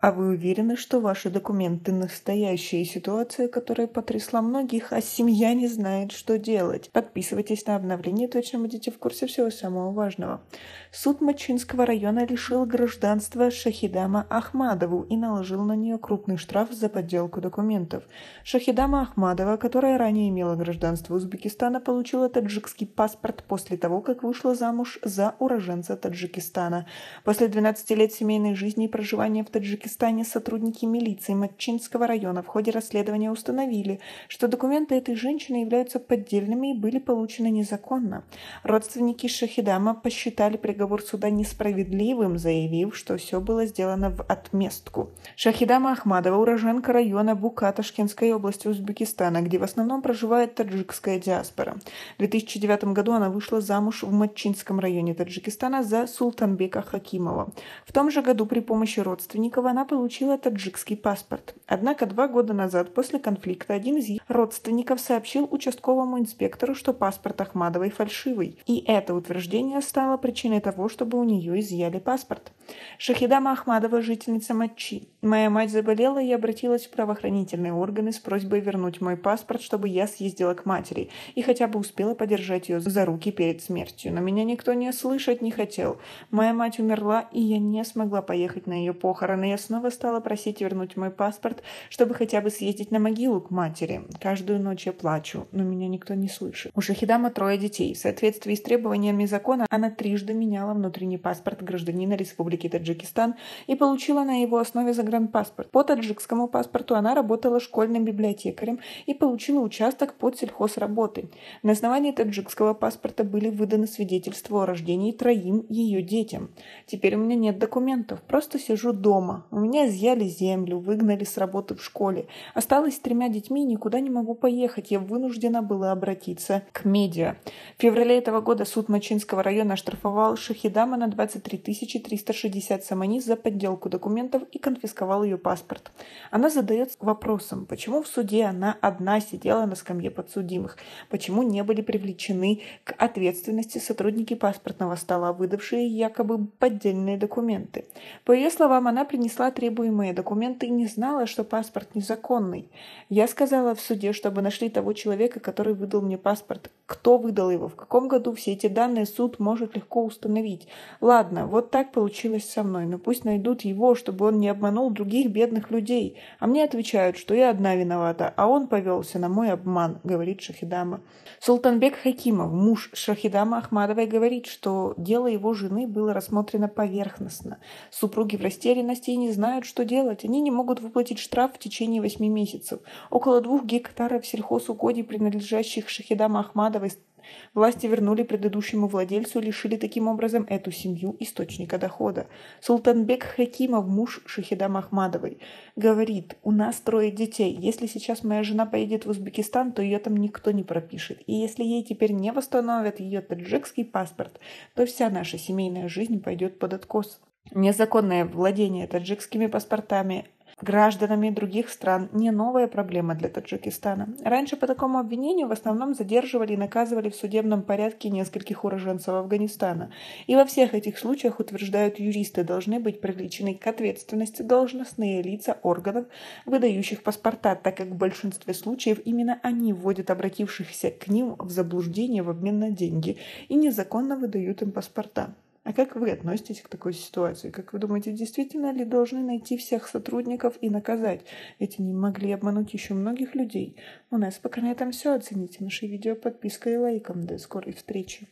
А вы уверены, что ваши документы — настоящая ситуация, которая потрясла многих, а семья не знает, что делать? Подписывайтесь на обновление, точно будете в курсе всего самого важного. Суд Мачинского района лишил гражданства Шахидама Ахмадову и наложил на нее крупный штраф за подделку документов. Шахидама Ахмадова, которая ранее имела гражданство Узбекистана, получила таджикский паспорт после того, как вышла замуж за уроженца Таджикистана. После 12 лет семейной жизни и проживания в Таджикистане сотрудники милиции Матчинского района в ходе расследования установили, что документы этой женщины являются поддельными и были получены незаконно. Родственники Шахидама посчитали приговор суда несправедливым, заявив, что все было сделано в отместку. Шахидама Ахмадова — уроженка района Бука Ташкентской области Узбекистана, где в основном проживает таджикская диаспора. В 2009 году она вышла замуж в Матчинском районе Таджикистана за Султанбека Хакимова. В том же году при помощи родственников она получила таджикский паспорт. Однако 2 года назад, после конфликта, один из ее родственников сообщил участковому инспектору, что паспорт Ахмадовой фальшивый. И это утверждение стало причиной того, чтобы у нее изъяли паспорт. Шахидама Ахмадова — жительница Матчи. Моя мать заболела и обратилась в правоохранительные органы с просьбой вернуть мой паспорт, чтобы я съездила к матери и хотя бы успела подержать ее за руки перед смертью. Но меня никто не слышать не хотел. Моя мать умерла, и я не смогла поехать на ее похороны. Я снова стала просить вернуть мой паспорт, чтобы хотя бы съездить на могилу к матери. Каждую ночь я плачу, но меня никто не слышит. У Шахидама 3 детей. В соответствии с требованиями закона она трижды меняла внутренний паспорт гражданина Республики Таджикистан и получила на его основе загранпаспорт. По таджикскому паспорту она работала школьным библиотекарем и получила участок под сельхозработой. На основании таджикского паспорта были выданы свидетельства о рождении 3 ее детям. Теперь у меня нет документов, просто сижу дома. У меня изъяли землю, выгнали с работы в школе. Осталась с 3 детьми и никуда не могу поехать. Я вынуждена была обратиться к медиа. В феврале этого года суд Мачинского района оштрафовал Шахидама на 23 360 саманис за подделку документов и конфисковал ее паспорт. Она задается вопросом, почему в суде она одна сидела на скамье подсудимых, почему не были привлечены к ответственности сотрудники паспортного стола, выдавшие якобы поддельные документы. По ее словам, она принесла требуемые документы и не знала, что паспорт незаконный. Я сказала в суде, чтобы нашли того человека, который выдал мне паспорт. Кто выдал его, в каком году, все эти данные суд может легко установить. Ладно, вот так получилось со мной, но пусть найдут его, чтобы он не обманул других бедных людей. А мне отвечают, что я одна виновата, а он повелся на мой обман, говорит Шахидама. Султанбек Хакимов, муж Шахидама Ахмадовой, говорит, что дело его жены было рассмотрено поверхностно. Супруги в растерянности и не знают, что делать. Они не могут выплатить штраф в течение 8 месяцев. Около 2 гектаров сельхозугодий, принадлежащих Шахидама Ахмадовой, власти вернули предыдущему владельцу и лишили таким образом эту семью источника дохода. Султанбек Хакимов, муж Шахидама Ахмадовой, говорит: у нас 3 детей. Если сейчас моя жена поедет в Узбекистан, то ее там никто не пропишет. И если ей теперь не восстановят ее таджикский паспорт, то вся наша семейная жизнь пойдет под откос. Незаконное владение таджикскими паспортами гражданами других стран не новая проблема для Таджикистана. Раньше по такому обвинению в основном задерживали и наказывали в судебном порядке нескольких уроженцев Афганистана. И во всех этих случаях, утверждают юристы, должны быть привлечены к ответственности должностные лица органов, выдающих паспорта, так как в большинстве случаев именно они вводят обратившихся к ним в заблуждение в обмен на деньги и незаконно выдают им паспорта. А как вы относитесь к такой ситуации? Как вы думаете, действительно ли должны найти всех сотрудников и наказать? Ведь они могли обмануть еще многих людей. У нас пока на этом все. Оцените наше видео подпиской и лайком. До скорой встречи.